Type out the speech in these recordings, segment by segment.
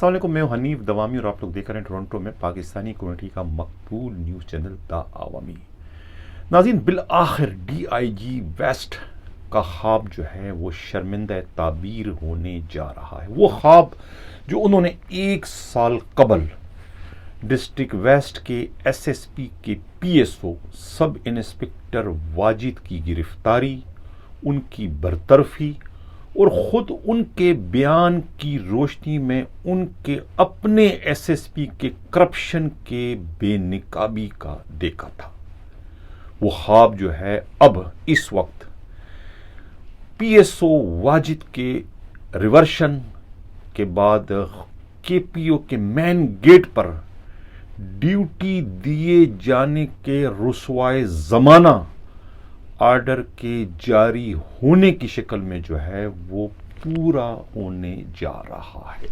السلام علیکم، میں ہوں حنیف دوامی اور آپ لوگ دیکھ رہے ہیں ٹورنٹو میں پاکستانی کمیونٹی کا مقبول نیوز چینل دا عوامی۔ ناظرین، بالآخر ڈی آئی جی ویسٹ کا خواب جو ہے وہ شرمندہ تعبیر ہونے جا رہا ہے۔ وہ خواب جو انہوں نے 1 سال قبل ڈسٹرکٹ ویسٹ کے ایس ایس پی کے P S O sub inspector Wajid کی گرفتاری، ان کی برطرفی اور خود ان کے بیان کی روشنی میں ان کے اپنے ایس ایس پی کے کرپشن کے بے نقابی کا دیکھا تھا، وہ خواب جو ہے اب اس وقت پی ایس او واجد کے ریورشن کے بعد کے پی او کے مین گیٹ پر ڈیوٹی دیے جانے کے رسوائے زمانہ آرڈر کے جاری ہونے کی شکل میں جو ہے وہ پورا ہونے جا رہا ہے۔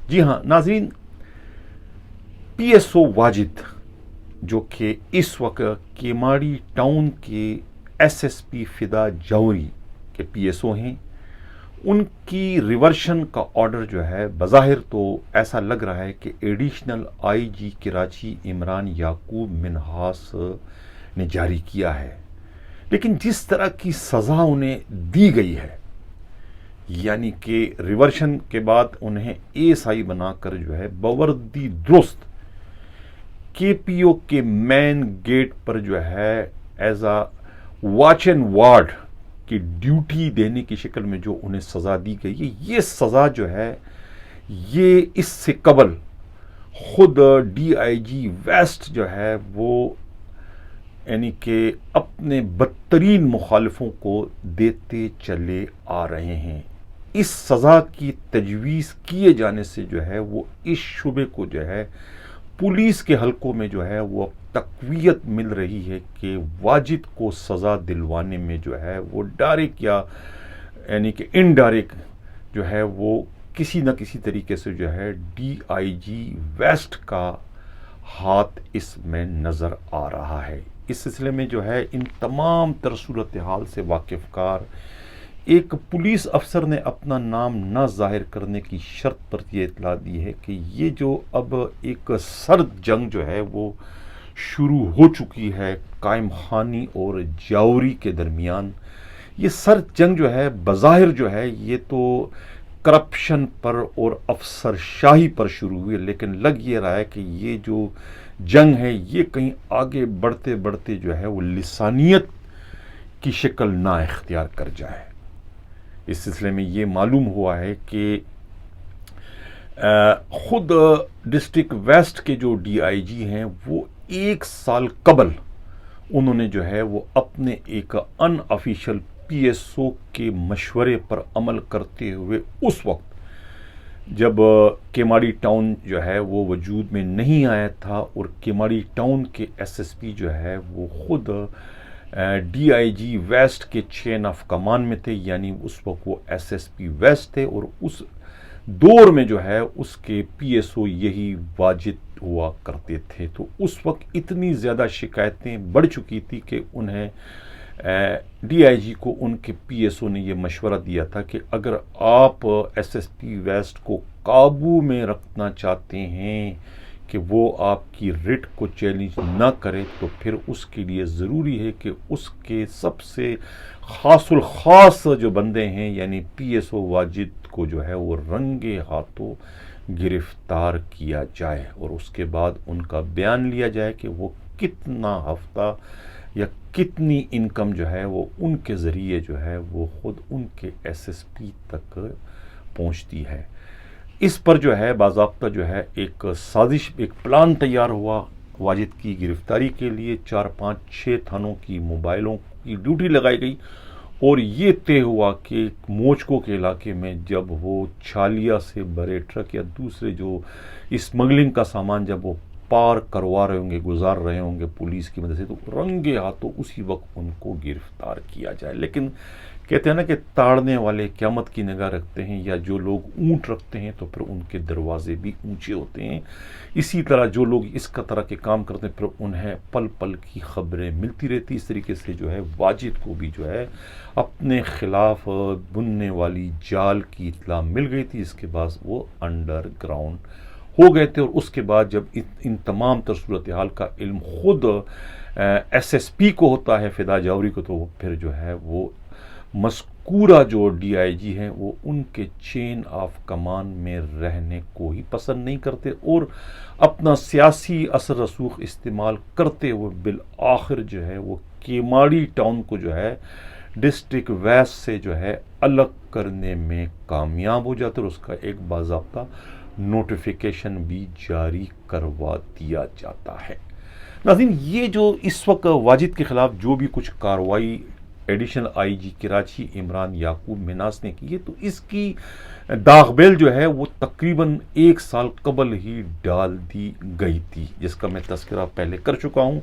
جی ہاں ناظرین، پی ایس او واجد جو کہ اس وقت کیماڑی ٹاؤن کے ایس ایس پی فدا جوہری کے پی ایس او ہیں، ان کی ریورشن کا آرڈر جو ہے بظاہر تو ایسا لگ رہا ہے کہ ایڈیشنل آئی جی کراچی عمران یعقوب منہاس نے جاری کیا ہے، لیکن جس طرح کی سزا انہیں دی گئی ہے، یعنی کہ ریورشن کے بعد انہیں ایس آئی بنا کر جو ہے بوردی درست کے پی او کے مین گیٹ پر جو ہے as a watch and ward کی ڈیوٹی دینے کی شکل میں جو انہیں سزا دی گئی ہے، یہ سزا جو ہے یہ اس سے قبل خود ڈی آئی جی ویسٹ جو ہے وہ یعنی کہ اپنے بدترین مخالفوں کو دیتے چلے آ رہے ہیں۔ اس سزا کی تجویز کیے جانے سے جو ہے وہ اس شعبے کو جو ہے پولیس کے حلقوں میں جو ہے وہ تقویت مل رہی ہے کہ واجد کو سزا دلوانے میں جو ہے وہ ڈائریکٹ یا یعنی کہ انڈائریکٹ جو ہے وہ کسی نہ کسی طریقے سے جو ہے ڈی آئی جی ویسٹ کا ہاتھ اس میں نظر آ رہا ہے۔ اس سلسلے میں جو ہے ان تمام تر صورتحال سے واقف کار ایک پولیس افسر نے اپنا نام نہ ظاہر کرنے کی شرط پر یہ اطلاع دی ہے کہ یہ جو اب ایک سرد جنگ جو ہے وہ شروع ہو چکی ہے قائم خانی اور جاوری کے درمیان، یہ سرد جنگ جو ہے بظاہر جو ہے یہ تو کرپشن پر اور افسر شاہی پر شروع ہوئی، لیکن لگ یہ رہا ہے کہ یہ جو جنگ ہے یہ کہیں آگے بڑھتے بڑھتے جو ہے وہ لسانیت کی شکل نہ اختیار کر جائے۔ اس سلسلے میں یہ معلوم ہوا ہے کہ خود ڈسٹرکٹ ویسٹ کے جو ڈی آئی جی ہیں وہ 1 سال قبل انہوں نے جو ہے وہ اپنے ایک ان آفیشیل پی ایس او کے مشورے پر عمل کرتے ہوئے اس وقت جب کیماڑی ٹاؤن جو ہے وہ وجود میں نہیں آیا تھا اور کیماڑی ٹاؤن کے ایس ایس پی جو ہے وہ خود ڈی آئی جی ویسٹ کے چین آف کمان میں تھے، یعنی اس وقت وہ ایس ایس پی ویسٹ تھے اور اس دور میں جو ہے اس کے پی ایس او یہی واجد ہوا کرتے تھے۔ تو اس وقت اتنی زیادہ شکایتیں بڑھ چکی تھی کہ انہیں ڈی آئی جی کو ان کے پی ایس او نے یہ مشورہ دیا تھا کہ اگر آپ ایس ایس پی ویسٹ کو قابو میں رکھنا چاہتے ہیں کہ وہ آپ کی رٹ کو چیلنج نہ کرے تو پھر اس کے لیے ضروری ہے کہ اس کے سب سے خاص الخاص جو بندے ہیں یعنی پی ایس او واجد کو جو ہے وہ رنگے ہاتھوں گرفتار کیا جائے اور اس کے بعد ان کا بیان لیا جائے کہ وہ کتنا ہفتہ یا کتنی انکم جو ہے وہ ان کے ذریعے جو ہے وہ خود ان کے ایس ایس پی تک پہنچتی ہے۔ اس پر جو ہے باضابطہ جو ہے ایک سازش، ایک پلان تیار ہوا واجد کی گرفتاری کے لیے، 4 5 6 تھانوں کی موبائلوں کی ڈیوٹی لگائی گئی اور یہ طے ہوا کہ موچکو کے علاقے میں جب وہ چھالیا سے بڑے ٹرک یا دوسرے جو اسمگلنگ کا سامان جب وہ پار کروا رہے ہوں گے، گزار رہے ہوں گے پولیس کی مدد سے، تو رنگے ہاتھوں اسی وقت ان کو گرفتار کیا جائے۔ لیکن کہتے ہیں نا کہ تاڑنے والے قیامت کی نگاہ رکھتے ہیں، یا جو لوگ اونٹ رکھتے ہیں تو پھر ان کے دروازے بھی اونچے ہوتے ہیں. اسی طرح جو لوگ اس کا طرح کے کام کرتے ہیں پھر انہیں پل پل کی خبریں ملتی رہتی. اس طریقے سے جو ہے واجد کو بھی جو ہے اپنے خلاف بننے والی جال کی اطلاع مل گئی تھی، اس کے بعد وہ انڈر گراؤنڈ ہو گئے تھے. اور اس کے بعد جب ان تمام تر صورتحال کا علم خود ایس ایس پی کو ہوتا ہے، فدا جوہری کو، تو پھر جو ہے وہ مذکورہ جو ڈی آئی جی ہیں وہ ان کے چین آف کمان میں رہنے کو ہی پسند نہیں کرتے، اور اپنا سیاسی اثر رسوخ استعمال کرتے ہوئے بالآخر جو ہے وہ کیماڑی ٹاؤن کو جو ہے ڈسٹرکٹ ویسٹ سے جو ہے الگ کرنے میں کامیاب ہو جاتے، اور اس کا ایک باضابطہ نوٹیفیکیشن بھی جاری کروا دیا جاتا ہے. ناظرین، یہ جو اس وقت واجد کے خلاف جو بھی کچھ کارروائی ایڈیشنل آئی جی کراچی عمران یعقوب مناس نے کی ہے، تو اس کی داغ بیل جو ہے وہ تقریباً 1 سال قبل ہی ڈال دی گئی تھی، جس کا میں تذکرہ پہلے کر چکا ہوں.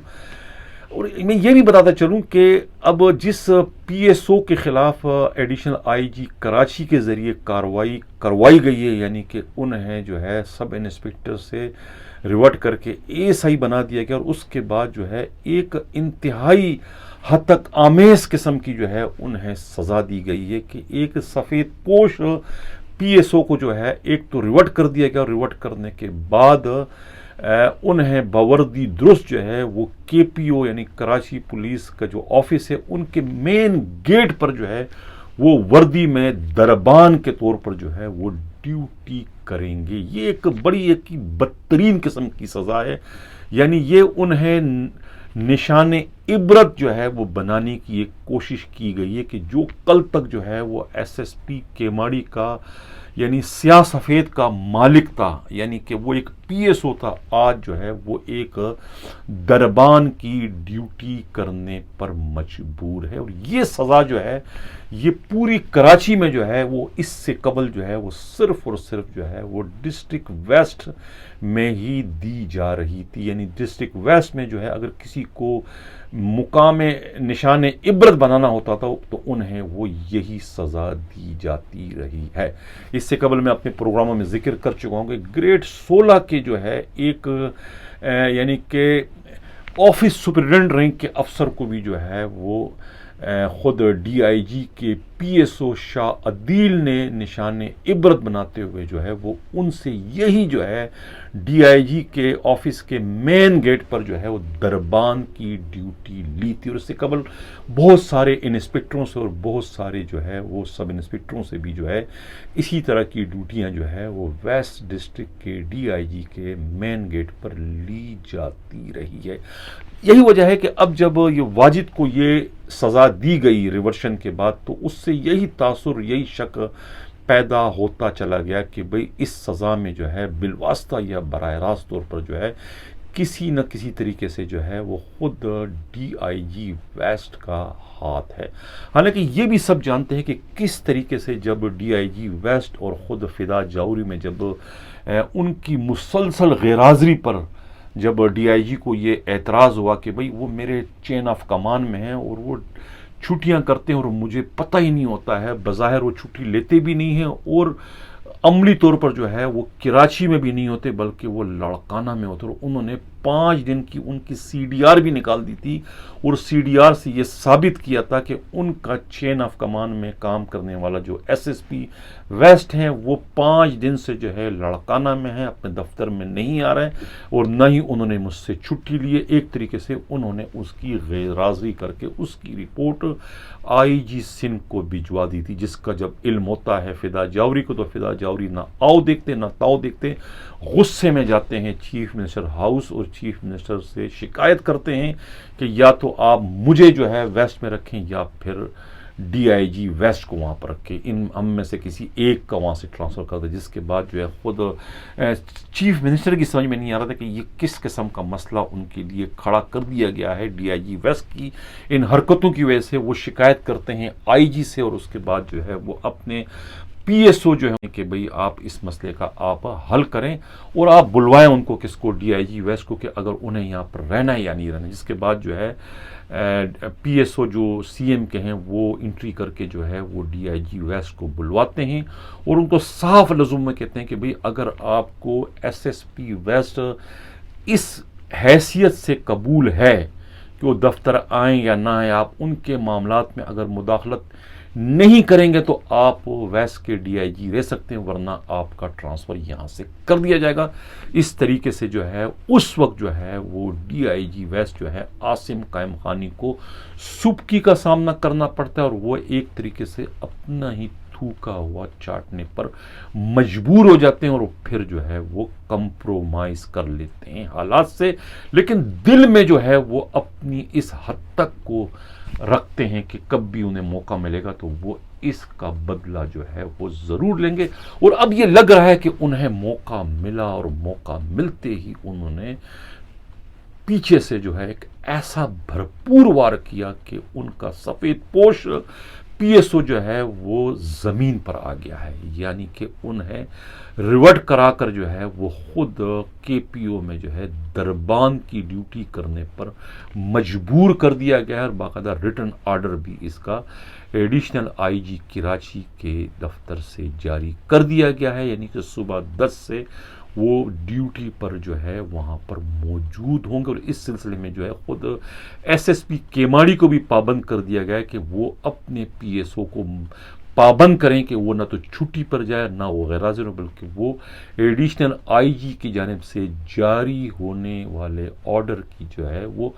اور میں یہ بھی بتاتا چلوں کہ اب جس پی ایس او کے خلاف ایڈیشنل آئی جی کراچی کے ذریعے کارروائی کروائی گئی ہے، یعنی کہ انہیں جو ہے سب انسپکٹر سے ریورٹ کر کے ایس آئی بنا دیا گیا، اور اس کے بعد جو ہے ایک انتہائی حد تک آمیز قسم کی جو ہے انہیں سزا دی گئی ہے کہ ایک سفید پوش پی ایس او کو جو ہے ایک تو ریورٹ کر دیا گیا، اور ریورٹ کرنے کے بعد انہیں باوردی درست جو ہے وہ کے پی او یعنی کراچی پولیس کا جو آفس ہے ان کے مین گیٹ پر جو ہے وہ وردی میں دربان کے طور پر جو ہے وہ ڈیوٹی کریں گے. یہ ایک بڑی ایک بدترین قسم کی سزا ہے، یعنی یہ انہیں نشان عبرت جو ہے وہ بنانے کی ایک کوشش کی گئی ہے کہ جو کل تک جو ہے وہ ایس ایس پی کیماڑی کا یعنی سیاہ سفید کا مالک تھا، یعنی کہ وہ ایک پی ایس او تھا، آج جو ہے وہ ایک دربان کی ڈیوٹی کرنے پر مجبور ہے. اور یہ سزا جو ہے یہ پوری کراچی میں جو ہے وہ اس سے قبل جو ہے وہ صرف اور صرف جو ہے وہ ڈسٹرکٹ ویسٹ میں ہی دی جا رہی تھی. یعنی ڈسٹرکٹ ویسٹ میں جو ہے اگر کسی کو مقام نشان عبرت بنانا ہوتا تھا تو انہیں وہ یہی سزا دی جاتی رہی ہے. اس سے قبل میں اپنے پروگراموں میں ذکر کر چکا ہوں کہ گریڈ 16 کے جو ہے ایک یعنی کہ آفس سپرنٹینڈنٹ رینک کے افسر کو بھی جو ہے وہ خود ڈی آئی جی کے پی ایس او شاہ عدیل نے نشان عبرت بناتے ہوئے جو ہے وہ ان سے یہی جو ہے ڈی آئی جی کے آفس کے مین گیٹ پر جو ہے وہ دربان کی ڈیوٹی لی تھی. اور اس سے قبل بہت سارے انسپکٹروں سے اور بہت سارے جو ہے وہ سب انسپکٹروں سے بھی جو ہے اسی طرح کی ڈیوٹیاں جو ہے وہ ویسٹ ڈسٹرکٹ کے ڈی آئی جی کے مین گیٹ پر لی جاتی رہی ہے. یہی وجہ ہے کہ اب جب یہ واجد کو یہ سزا دی گئی ریورشن کے بعد تو اس سے یہی تاثر یہی شک پیدا ہوتا چلا گیا کہ بھئی اس سزا میں جو ہے بالواسطہ یا براہ راست طور پر جو ہے کسی نہ کسی طریقے سے جو ہے وہ خود ڈی آئی جی ویسٹ کا ہاتھ ہے. حالانکہ یہ بھی سب جانتے ہیں کہ کس طریقے سے جب ڈی آئی جی ویسٹ اور خود فدا جوہری میں جب ان کی مسلسل غیر حاضری پر جب ڈی آئی جی کو یہ اعتراض ہوا کہ بھئی وہ میرے چین آف کمان میں ہیں اور وہ چھٹیاں کرتے ہیں اور مجھے پتہ ہی نہیں ہوتا ہے، بظاہر وہ چھٹی لیتے بھی نہیں ہیں اور عملی طور پر جو ہے وہ کراچی میں بھی نہیں ہوتے بلکہ وہ لڑکانہ میں ہوتے، اور انہوں نے 5 دن کی ان کی سی ڈی آر بھی نکال دی تھی اور سی ڈی آر سے یہ ثابت کیا تھا کہ ان کا چین آف کمان میں کام کرنے والا جو ایس ایس پی ویسٹ ہیں وہ 5 دن سے جو ہے لڑکانہ میں ہیں، اپنے دفتر میں نہیں آ رہے ہیں اور نہ ہی انہوں نے مجھ سے چھٹی لیے. ایک طریقے سے انہوں نے اس کی غیر حاضری کر کے اس کی رپورٹ آئی جی سندھ کو بھجوا دی تھی، جس کا جب علم ہوتا ہے فدا جوہری کو تو فدا جوہری نہ آؤ دیکھتے نہ تاؤ دیکھتے، غصے میں جاتے ہیں چیف منسٹر ہاؤس اور چیف منسٹر سے شکایت کرتے ہیں کہ یا تو آپ مجھے جو ہے ویسٹ میں رکھیں یا پھر ڈی آئی جی ویسٹ کو وہاں پر رکھیں، ان ہم میں سے کسی ایک کا وہاں سے ٹرانسفر کر دے. جس کے بعد جو ہے خود چیف منسٹر کی سمجھ میں نہیں آ رہا تھا کہ یہ کس قسم کا مسئلہ ان کے لیے کھڑا کر دیا گیا ہے. ڈی آئی جی ویسٹ کی ان حرکتوں کی وجہ سے وہ شکایت کرتے ہیں آئی جی سے اور اس کے بعد جو ہے وہ اپنے پی ایس او جو ہے کہ بھئی آپ اس مسئلے کا آپ حل کریں اور آپ بلوائیں ان کو کس کو ڈی آئی جی ویسٹ کو کہ اگر انہیں یہاں پر رہنا ہے یا نہیں رہنا. جس کے بعد جو ہے پی ایس او جو سی ایم کے ہیں وہ انٹری کر کے جو ہے وہ ڈی آئی جی ویسٹ کو بلواتے ہیں اور ان کو صاف لفظوں میں کہتے ہیں کہ بھئی اگر آپ کو ایس ایس پی ویسٹ اس حیثیت سے قبول ہے کہ وہ دفتر آئیں یا نہ آئیں, آپ ان کے معاملات میں اگر مداخلت نہیں کریں گے تو آپ ویسٹ کے ڈی آئی جی رہ سکتے ہیں, ورنہ آپ کا ٹرانسفر یہاں سے کر دیا جائے گا. اس طریقے سے جو ہے اس وقت جو ہے وہ ڈی آئی جی ویسٹ جو ہے عاصم قائم خانی کو سبکی کا سامنا کرنا پڑتا ہے اور وہ ایک طریقے سے اپنا ہی تھوکا ہوا چاٹنے پر مجبور ہو جاتے ہیں اور پھر جو ہے وہ کمپرومائز کر لیتے ہیں حالات سے, لیکن دل میں جو ہے وہ اپنی اس حد تک کو رکھتے ہیں کہ کب بھی انہیں موقع ملے گا تو وہ اس کا بدلہ جو ہے وہ ضرور لیں گے. اور اب یہ لگ رہا ہے کہ انہیں موقع ملا اور موقع ملتے ہی انہوں نے پیچھے سے جو ہے ایک ایسا بھرپور وار کیا کہ ان کا سفید پوش پی ایس او جو ہے وہ زمین پر آ گیا ہے, یعنی کہ انہیں ریورٹ کرا کر جو ہے وہ خود کے پی او میں جو ہے دربان کی ڈیوٹی کرنے پر مجبور کر دیا گیا ہے اور باقاعدہ ریٹن آرڈر بھی اس کا ایڈیشنل آئی جی کراچی کے دفتر سے جاری کر دیا گیا ہے, یعنی کہ صبح 10 سے وہ ڈیوٹی پر جو ہے وہاں پر موجود ہوں گے. اور اس سلسلے میں جو ہے خود ایس ایس پی کیماڑی کو بھی پابند کر دیا گیا ہے کہ وہ اپنے پی ایس او کو پابند کریں کہ وہ نہ تو چھٹی پر جائے نہ وہ غیر حاضر ہو, بلکہ وہ ایڈیشنل آئی جی کی جانب سے جاری ہونے والے آرڈر کی جو ہے وہ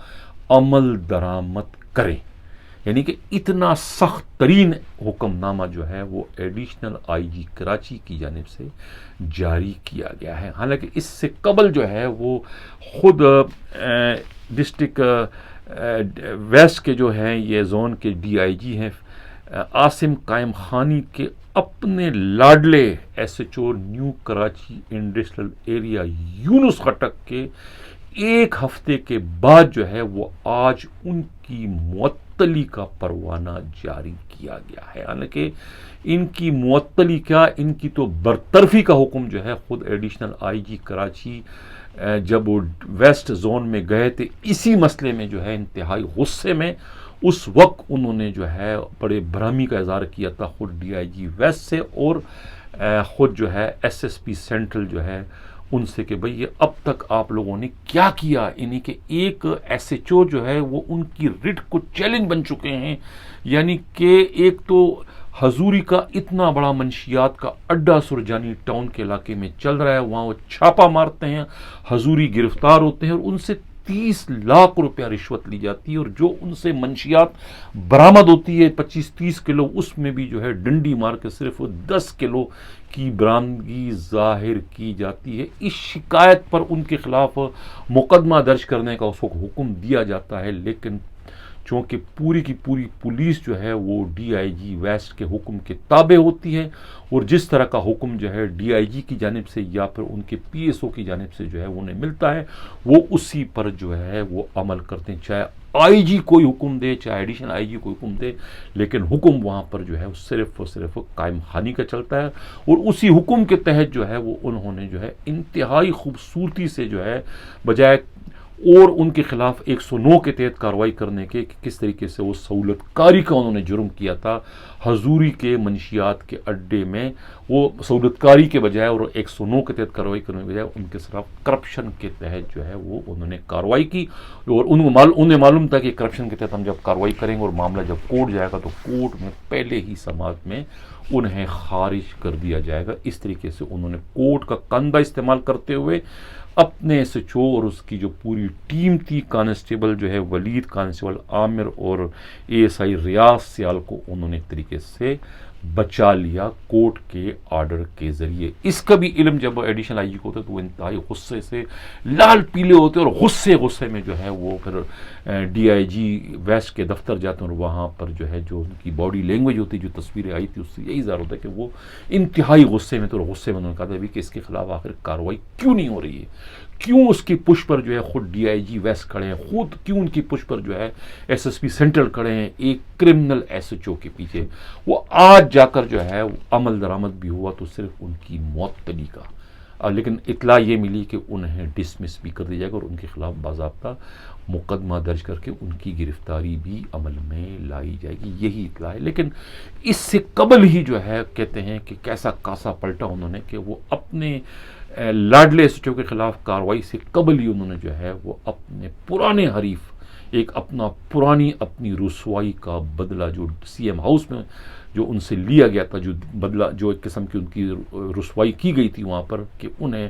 عمل درآمد کریں. یعنی کہ اتنا سخت ترین حکم نامہ جو ہے وہ ایڈیشنل آئی جی کراچی کی جانب سے جاری کیا گیا ہے. حالانکہ اس سے قبل جو ہے وہ خود ڈسٹرکٹ ویسٹ کے جو ہیں یہ زون کے ڈی آئی جی ہیں عاصم قائم خانی کے اپنے لاڈلے S H O New Karachi industrial area Younis Khattak کے ایک ہفتے کے بعد جو ہے وہ آج ان کی معطلی کا پروانہ جاری کیا گیا ہے. حالانکہ ان کی معطلی کیا, ان کی تو برطرفی کا حکم جو ہے خود ایڈیشنل آئی جی کراچی جب وہ ویسٹ زون میں گئے تھے اسی مسئلے میں جو ہے انتہائی غصے میں, اس وقت انہوں نے جو ہے بڑے برہمی کا اظہار کیا تھا خود ڈی آئی جی ویسٹ سے اور خود جو ہے ایس ایس پی سینٹرل جو ہے ان سے کہ بھئی یہ اب تک آپ لوگوں نے کیا کیا. یعنی کہ ایک ایس ایچ او جو ہے وہ ان کی ریٹ کو چیلنج بن چکے ہیں. یعنی کہ ایک تو حضوری کا اتنا بڑا منشیات کا اڈا سرجانی ٹاؤن کے علاقے میں چل رہا ہے, وہاں وہ چھاپا مارتے ہیں, حضوری گرفتار ہوتے ہیں اور ان سے 30 لاکھ روپیہ رشوت لی جاتی ہے, اور جو ان سے منشیات برآمد ہوتی ہے 25-30 کلو, اس میں بھی جو ہے ڈنڈی مار کے صرف 10 کلو کی برآمدگی ظاہر کی جاتی ہے. اس شکایت پر ان کے خلاف مقدمہ درج کرنے کا اس کو حکم دیا جاتا ہے, لیکن چونکہ پوری کی پوری پولیس جو ہے وہ ڈی آئی جی ویسٹ کے حکم کے تابع ہوتی ہے, اور جس طرح کا حکم جو ہے ڈی آئی جی کی جانب سے یا پھر ان کے پی ایس او کی جانب سے جو ہے انہیں ملتا ہے وہ اسی پر جو ہے وہ عمل کرتے ہیں, چاہے آئی جی کوئی حکم دے چاہے ایڈیشنل آئی جی کوئی حکم دے, لیکن حکم وہاں پر جو ہے صرف اور صرف قائم خانی کا چلتا ہے. اور اسی حکم کے تحت جو ہے وہ انہوں نے جو ہے انتہائی خوبصورتی سے جو ہے بجائے اور ان کے خلاف 109 کے تحت کارروائی کرنے کے کس طریقے سے وہ سہولت کاری کا انہوں نے جرم کیا تھا حضوری کے منشیات کے اڈے میں, وہ سہولت کاری کے بجائے اور 109 کے تحت کارروائی کرنے کے بجائے ان کے خلاف کرپشن کے تحت جو ہے وہ انہوں نے کارروائی کی. اور انہیں معلوم تھا کہ کرپشن کے تحت ہم جب کارروائی کریں گے اور معاملہ جب کورٹ جائے گا تو کورٹ میں پہلے ہی سماعت میں انہیں خارج کر دیا جائے گا. اس طریقے سے انہوں نے کورٹ کا کندھا استعمال کرتے ہوئے اپنے ایس ایچ او اور اس کی جو پوری ٹیم تھی, کانسٹیبل جو ہے ولید, کانسٹیبل عامر اور اے ایس آئی ریاض سیال کو انہوں نے ایک طریقے سے بچا لیا کورٹ کے آرڈر کے ذریعے. اس کا بھی علم جب ایڈیشنل آئی جی کو ہوتا ہے تو وہ انتہائی غصے سے لال پیلے ہوتے اور غصے میں جو ہے وہ پھر ڈی آئی جی ویسٹ کے دفتر جاتے ہیں, اور وہاں پر جو ہے جو ان کی باڈی لینگویج ہوتی ہے, جو تصویریں آئی تھی اس سے یہی ظاہر ہوتا ہے کہ وہ انتہائی غصے میں تھے, اور غصے میں انہوں نے کہا تھا کہ اس کے خلاف آخر کارروائی کیوں نہیں ہو رہی ہے, کیوں اس کی پش پر جو ہے خود ڈی آئی جی ویسٹ کھڑے ہیں, خود کیوں ان کی پش پر جو ہے ایس ایس پی سینٹرل کھڑے ہیں ایک کرمنل ایس ایچ او کے پیچھے. وہ آج جا کر جو ہے عمل درآمد بھی ہوا تو صرف ان کی معطلی کا، لیکن اطلاع یہ ملی کہ انہیں ڈسمس بھی کر دیا جائے گا اور ان کے خلاف باضابطہ مقدمہ درج کر کے ان کی گرفتاری بھی عمل میں لائی جائے گی، یہی اطلاع ہے۔ لیکن اس سے قبل ہی جو ہے کہتے ہیں کہ کیسا کاسا پلٹا انہوں نے کہ وہ اپنے لاڈلے ایس ایچ او کے خلاف کارروائی سے قبل ہی انہوں نے جو ہے وہ اپنے پرانے حریف ایک اپنی رسوائی کا بدلہ جو سی ایم ہاؤس میں جو ان سے لیا گیا تھا، جو بدلہ جو ایک قسم کی ان کی رسوائی کی گئی تھی وہاں پر کہ انہیں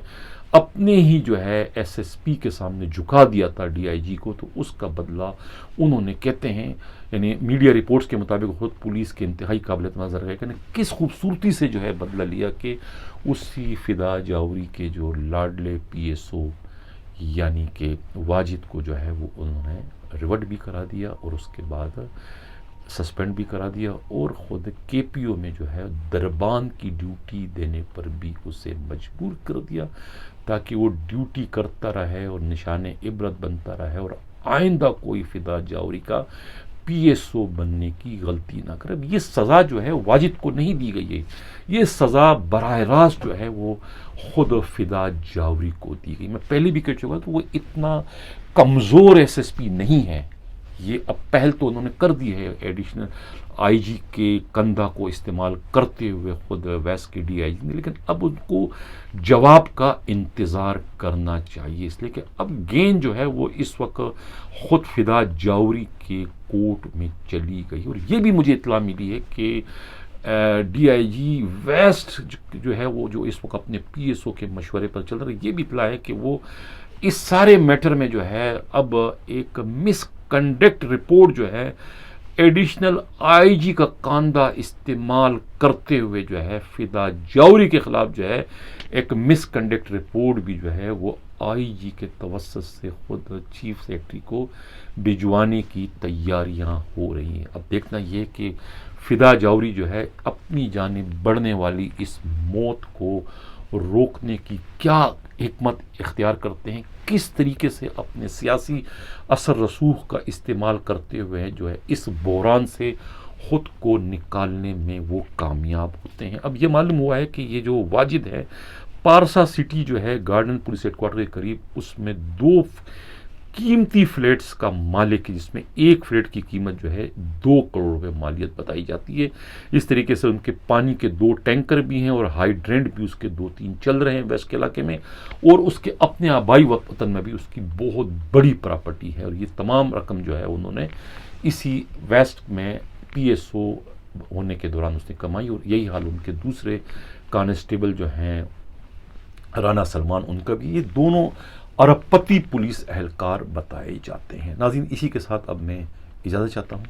اپنے ہی جو ہے ایس ایس پی کے سامنے جھکا دیا تھا ڈی آئی جی کو، تو اس کا بدلہ انہوں نے کہتے ہیں، یعنی میڈیا رپورٹس کے مطابق خود پولیس کے انتہائی قابل نظر ہے کہ کس خوبصورتی سے جو ہے بدلہ لیا کہ اسی فدا جاوری کے جو لاڈلے پی ایس او یعنی کہ واجد کو جو ہے وہ انہوں نے ریورٹ بھی کرا دیا اور اس کے بعد سسپینڈ بھی کرا دیا، اور خود کے پی او میں جو ہے دربان کی ڈیوٹی دینے پر بھی اسے مجبور کر دیا تاکہ وہ ڈیوٹی کرتا رہے اور نشان عبرت بنتا رہے اور آئندہ کوئی فدا جاوری کا پی ایس او بننے کی غلطی نہ کرے۔ یہ سزا جو ہے واجد کو نہیں دی گئی ہے، یہ سزا براہ راست جو ہے وہ خود فدا جاوری کو دی گئی۔ میں پہلے بھی کہہ چکا کہ وہ اتنا کمزور ایس ایس پی نہیں ہے، یہ اب پہل تو انہوں نے کر دی ہے ایڈیشنل آئی جی کے کندھا کو استعمال کرتے ہوئے خود ویسٹ کے ڈی آئی جی نے، لیکن اب ان کو جواب کا انتظار کرنا چاہیے، اس لیے کہ اب گیند جو ہے وہ اس وقت خود فدا جاوری کے کورٹ میں چلی گئی۔ اور یہ بھی مجھے اطلاع ملی ہے کہ ڈی آئی جی ویسٹ جو ہے وہ جو اس وقت اپنے پی ایس او کے مشورے پر چل رہا ہے، یہ بھی اطلاع ہے کہ وہ اس سارے میٹر میں جو ہے اب ایک مس کنڈکٹ رپورٹ جو ہے ایڈیشنل آئی جی کا کاندھا استعمال کرتے ہوئے جو ہے فدا جاوری کے خلاف جو ہے ایک مس کنڈکٹ رپورٹ بھی جو ہے وہ آئی جی کے توسط سے خود چیف سیکرٹری کو بھجوانے کی تیاریاں ہو رہی ہیں۔ اب دیکھنا یہ کہ فدا جاوری جو ہے اپنی جانب بڑھنے والی اس موت کو روکنے کی کیا حکمت اختیار کرتے ہیں، کس طریقے سے اپنے سیاسی اثر رسوخ کا استعمال کرتے ہوئے جو ہے اس بحران سے خود کو نکالنے میں وہ کامیاب ہوتے ہیں۔ اب یہ معلوم ہوا ہے کہ یہ جو واجد ہے پارسا سٹی جو ہے گارڈن پولیس ہیڈ کوارٹر کے قریب، اس میں 2 قیمتی فلیٹس کا مالک ہے، جس میں ایک فلیٹ کی قیمت جو ہے 2 کروڑ روپے مالیت بتائی جاتی ہے۔ اس طریقے سے ان کے پانی کے 2 ٹینکر بھی ہیں اور ہائیڈرینٹ بھی اس کے 2-3 چل رہے ہیں ویسٹ کے علاقے میں، اور اس کے اپنے آبائی وطن میں بھی اس کی بہت بڑی پراپرٹی ہے، اور یہ تمام رقم جو ہے انہوں نے اسی ویسٹ میں پی ایس او ہونے کے دوران اس نے کمائی، اور یہی حال ان کے دوسرے کانسٹیبل جو ہیں رانا سلمان، ان کا بھی۔ یہ دونوں ارب پتی پولیس اہلکار بتائے جاتے ہیں۔ ناظرین، اسی کے ساتھ اب میں اجازت چاہتا ہوں،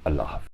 اللہ حافظ۔